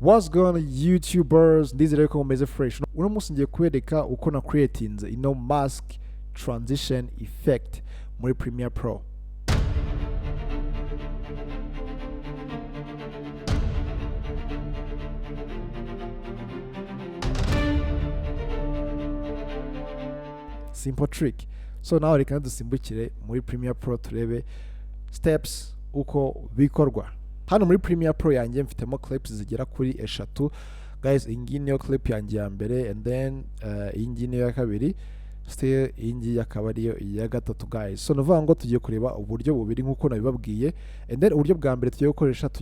What's going on YouTubers? Ndizera ko mumeze fresh. Uno munsi ngiye kwereka uko na creatinze ino mask transition effect muri Premiere Pro. Simple trick. So now reka dusimbukire muri Premiere Pro turebe steps uko bikorwa. Hano muri Premiere Pro yanjye mfitemo clips zigera kuri eshatu. Guys, iyi ngiyi niyo clip yanjye ya mbere, and then iyi ngiyi niyo ya kabiri, still iyi ngiyi akaba ariyo ya gatatu guys. So nuvuga ngo tugiye kureba uburyo bubiri nk'uko nabibabwiye, and then uburyo bwa mbere tugiye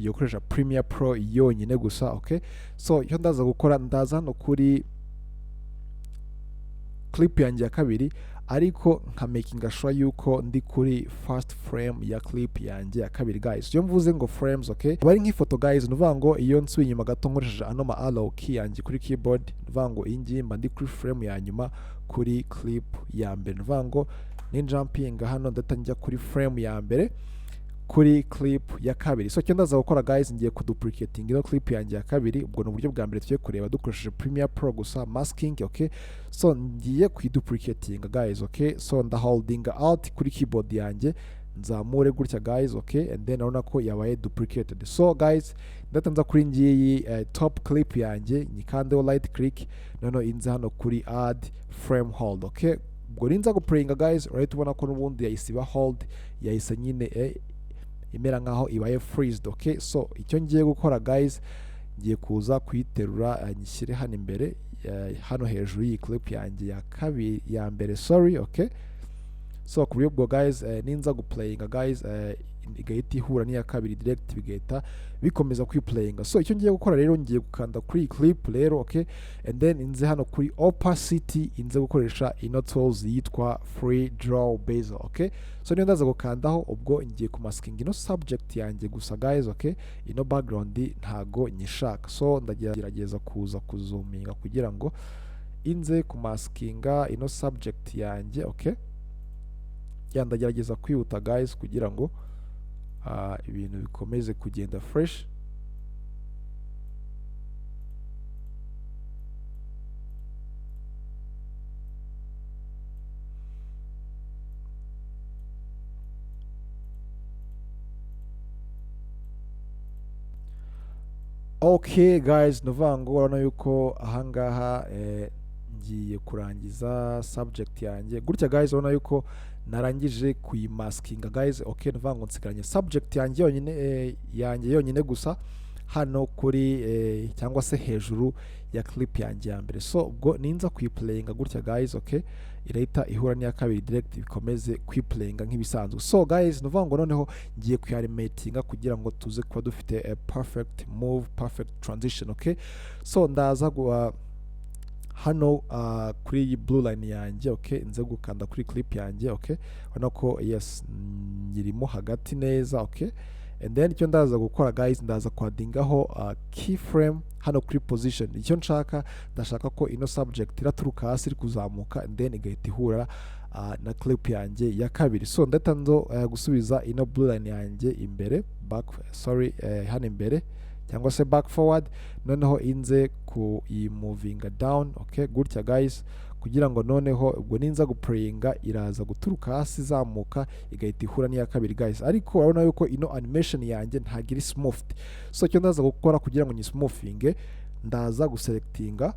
gukoresha Premiere Pro yonyine gusa, okay? So iyo ndaza gukora, ndaza hano kuri clip yanjye ya kabiri, ariko nka making sure yuko ndi kuri first frame ya clip yanjye ya kabiri guys. Iyo mvuze ngo frames, okay, bari nk'ifoto guys, nuvuga ngo iyo nsuye inyuma gato nkoresheje ano ma arrow key yanjye kuri keyboard, nuvuga ngo ingi mba ndi kuri frame ya nyuma kuri clip ya mbere, nuvuga ngo ni jumping hano ndata njya kuri frame ya mbere kuri clip ya kabiri. So icyo ndaza gukora guys, ngiye kuduplicating ino clip yanjye ya kabiri. Ubwo n'uburyo bwa mbere tugiye kureba dukoresheje Premiere Pro gusa, masking, okay? So ngiye kuiduplicating guys, okay? So ndaholding alt kuri keyboard yanjye, nzamure gutya guys, okay? And then urabona ko yabaye duplicated. So guys, ndatanza kuri ngiyi top clip yanjye, nyikandeho right click, noneho inze hano kuri add frame hold, okay? Ubwo ninza guplayinga guys, urahita ubona ko n'ubundi yahise hold, yahise nyine imera nkaho ibaye freezed, okay? So icyo ngiye gukora guys, ngiye kuza kuyiterura nyishyire hano imbere, hano hejuru y'iyi clip yanjye ya kabiri ya mbere, sorry, okay? So kuri ubwo guys, ninza guplayinga guys, igahita ihura n'iya kabiri direct, bigahita bikomeza kwiplayinga. So icyo ngiye gukora rero, ngiye gukanda kuri clip rero, okay? And then inze hano kuri opacity, inze gukoresha ino tools yitwa free draw bezel, okay? So niyo ndaza gukandaho, ubwo ngiye kumasking ino subject yanjye gusa guys, okay? Ino background ntago nyishaka. So ndagerageza kuza kuzuminga kugira ngo inze kumaskinga ino subject yanjye, okay? Ndagerageza kwihuta guys kugira ngo ibintu bikomeze kugenda fresh. Okay guys, nuvuga ngo urabona yuko ahangaha ngiye kurangiza subject yanjye gutya guys. Urabona yuko narangije kuyimaskinga guys, okay? Nuvuga ngo nsigaranye subject yanjye yonyine gusa hano kuri cyangwa se hejuru ya clip yanjye ya mbere. So ubwo ninza kuyiplayinga gutya guys, okay, irahita ihura n'iya kabiri direct, bikomeze kwiplayinga nk'ibisanzwe. So guys, nuvuga ngo noneho ngiye kuyanimatinga kugira ngo tuze kuba dufite a perfect move, perfect transition, okay? So ndaza hano kuri iyi blue line yanjye, okay, nze gukanda kuri clip yanjye, okay? Urabona ko yes, nyirimo hagati neza, okay? And then icyo ndaza gukora guys, ndaza kwadingaho keyframe hano kuri position. Icyo ndashaka ko ino subject iraturuka hasi iri kuzamuka, and then igahita ihura na clip yanjye ya kabiri. So ndatanzo gusubiza ino blue line yanjye imbere, hano imbere cyangwa se back forward, noneho inze kuyimuvinga down, okay? Gutya guys, kugira ngo noneho ubwo ninza guplayinga iraza guturuka hasi izamuka igahita ihura n'iya kabiri guys. Ariko urabona yuko ino animation yanjye ntagira smooth. So icyo ndaza gukora kugira ngo nyismoothinge, ndaza guselectinga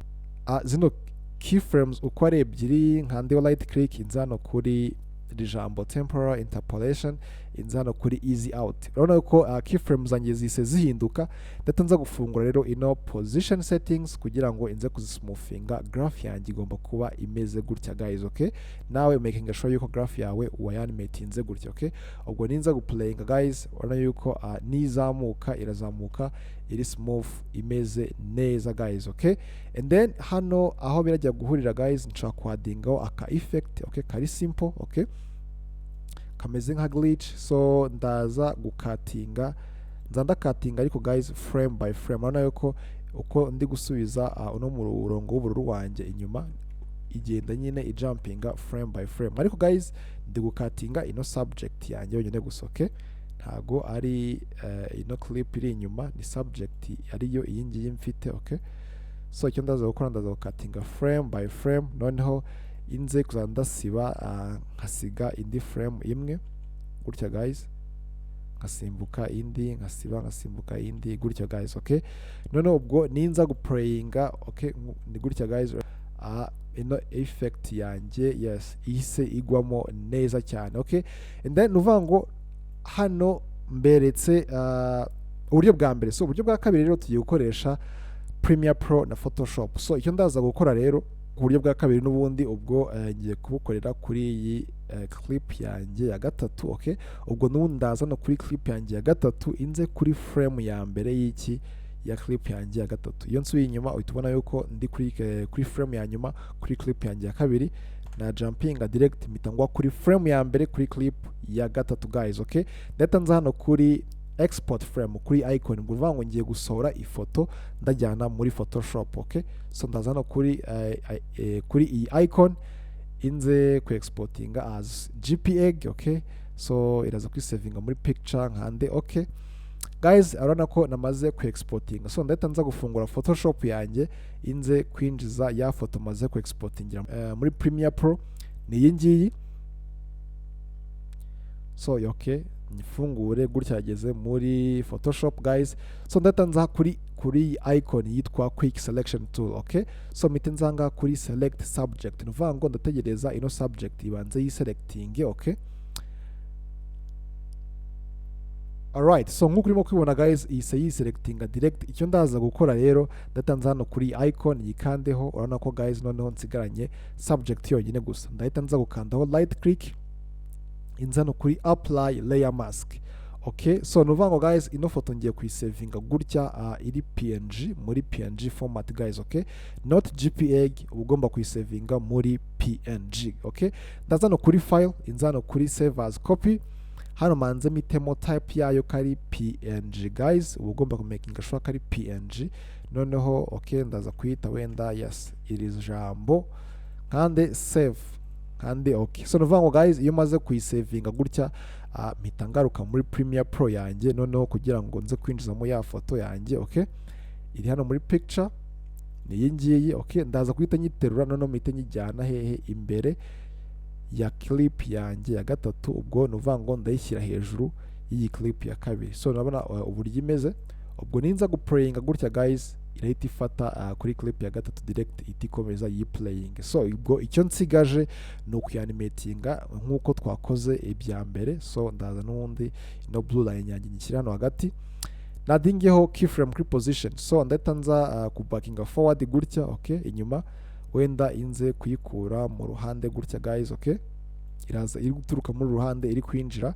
zino keyframes uko ari ebyiri, nkandeho right click, inza hano kuri ijambo temporal interpolation, inza hano kuri easy out. Urabona yuko keyframes zanjye zise zihinduka. Ndatanza gufungura rero ino position settings kugira ngo inze kuzismoothinga. Graph yanjye igomba kuba imeze gutya guys, okay? Nawe making sure yuko graph yawe wayanimatinze gutya, okay? Ubwo ninza guplayinga guys, urabona yuko nizamuka irazamuka iri smooth, imeze neza guys, okay? And then hano aho birajya guhurira guys, nshaka kwadingaho aka effect, okay? Kari simple, okay? Kameze nka glitch. So ndaza gukatinga, ndakatinga ariko guys frame by frame. Urabona yuko uko ndi gusubiza uno murongo w'ubururu wanjye inyuma, igenda nyine ijumpinga frame by frame. Ariko guys, ndi gukatinga ino subject yanjye yonyine gusa, okay? ntago ari ino clip iri inyuma, ni subject ariyo iyi ngiyi mfite. Okay, so icyo ndaza gukora ndaza gukatinga frame by frame, noneho inze kuzajya ndasiba nkasiga indi frame imwe gutya guys, ngasimbuka indi, ngasiba ngasimbuka indi gutya guys. Okay, noneho ubwo ninza guplayinga, okay, ni gutya guys, ino effect yanjye yes ihise igwamo neza cyane. Okay, and then nuvuga ngo hano mberetse uburyo bwa mbere. So uburyo bwa kabiri rero tugiye gukoresha Premiere Pro na Photoshop. So icyo ndaza gukora rero uburyo bwa kabiri n'ubundi ubwo ngiye kubukorera kuri iyi clip yanjye ya gatatu. Okay, ubwo n'ubundi ndaza no kuri clip yanjye ya gatatu inze kuri frame ya mbere y'iki ya clip yanjye ya gatatu. Iyo nsubiye inyuma uhita ubona yuko ndi kuri frame ya nyuma kuri clip yanjye ya kabiri, na jumpinga direct mitangwa kuri frame ya mbere kuri clip ya gatatu guys. Okay, ndeta nza hano kuri export frame kuri icon, nguvuga ngo ngiye gusohora ifoto ndajyana muri Photoshop. Okay, so ndaza hano kuri iyi icon inze ku exportinga as JPEG. Okay, so iraza kwisavinga muri picture nkande. Okay guys, arona ko namaze ku exportinga, so ndeta nza gufungura Photoshop yanjye inze kwinjiza ya foto maze ku exportingira muri Premiere Pro, ni iyi ngiyi. So okay, nifungure gutya yageze muri Photoshop guys. So ndeta nza kuri icon yitwa quick selection tool. Okay, so mite nzanga kuri select subject, nuvuga ngo ndategereza ino subject ibanze yiselecting. Okay, alright, so nk'uko urimo kwibona guys ihise yiselectinga direct. Icyo ndaza gukora rero ndatanza hano kuri icon yikandeho, urabona ko guys noneho nsigaranye subject yonyine gusa. Ndahita nza gukandaho right click, inza hano kuri apply layer mask. Okay, so nuvuga ngo guys ino foto ngiye kuyisavinga gutya iri PNG, muri PNG format guys. Okay, not JPEG, ugomba kuyisavinga muri PNG. Okay, ndaza hano kuri file, inza hano kuri save as copy, hano manze mitemo type yayo kari PNG guys, ugomba kumakinga sure kari PNG. Noneho okay, ndaza kuyita wenda yes iri jambo kandi save kandi. Okay, so nuvuga ngo guys iyo maze kuyisavinga gutya mpita ngaruka muri Premiere Pro yanjye noneho kugira ngo nze kwinjizamo ya foto yanjye. Okay, iri hano muri picture ni iyi ngiyi. Okay, ndaza kuhita nyiterura noneho mpita nyijyana hehe imbere ya clip yanjye ya gatatu, ubwo nuvuga ngo ndayishyira hejuru y'iyi clip ya kabiri. So nabona uburyo imeze, ubwo ninza guplayinga gutya guys irahita ifata kuri clip ya gatatu direct itikomeza yi playing. So ubwo icyo nsigaje ni ukuyanimatinga nk'uko twakoze ibya mbere. So ndaza n'ubundi no blue line yanjye nyishyira hano hagati, nadingeho keyframe kuri position. So ndahita nza kubackinga forward gutya. Okay, inyuma wenda inze kuyikura mu ruhande gutya guys. Okay, iraza iri guturuka muri ruhande iri kwinjira,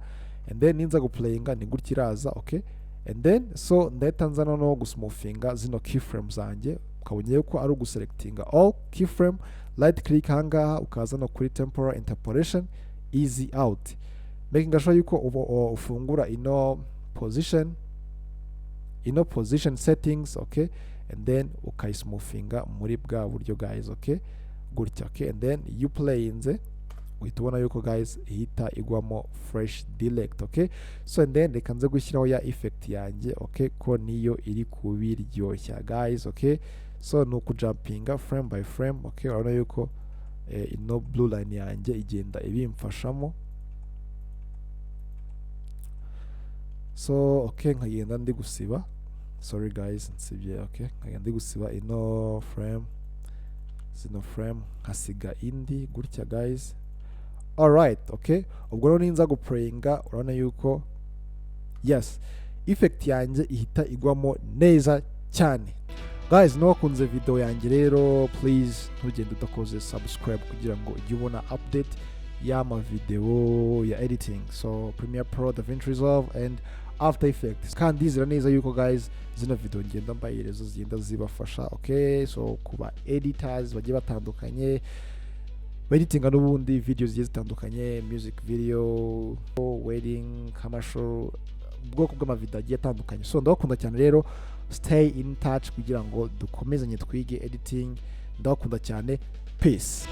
and then ninza guplayinga ni gutya iraza. Okay, and then so ndahita nza noneho gusmoothinga zino keyframes zanjye, ukabonye ko ari uguselectinga all keyframe, right click hangaha ukaza no kuri temporal interpolation easy out, making sure yuko ufungura ino position settings. Okay, and then ukayismoothinga muri bwa buryo guys. Okay, gutya. Okay, and then you playinze uhita ubona yuko guys ihita igwamo fresh direct. Okay, so and then reka nze gushyiraho ya effect yanjye. Okay, ko niyo iri kubiryoshya guys. Okay, so ni ukujumpinga frame by frame. Okay, urabona yuko ino blue line yanjye igenda ibimfashamo. So okay, nkagenda ndi gusiba, sorry guys nsibye. Okay, nkagenda ndi gusiba ino frame, zino frame nkasiga indi gutya guys. Alright, okay, ubwo rero ninza guplayinga urabona yuko yes effect yanjye ihita igwamo neza cyane guys. Nakunze video yanjye rero please ntugende udakoze subscribe kugira ngo ujye ubona update y'ama video ya editing. So Premiere Pro, DaVinci Resolve and After Effects, kandi ndizera neza yuko guys zino video ngenda mbayirezo zigenda zibafasha. Okay, so kuba editors bagiye batandukanye editinga n'ubundi videos zigiye zitandukanye, music video, wedding, commercial, ubwoko bw'amavideo agiye atandukanye. So ndabakunda cyane rero, stay in touch kugira ngo dukomezanye twige editing. Ndabakunda cyane, peace.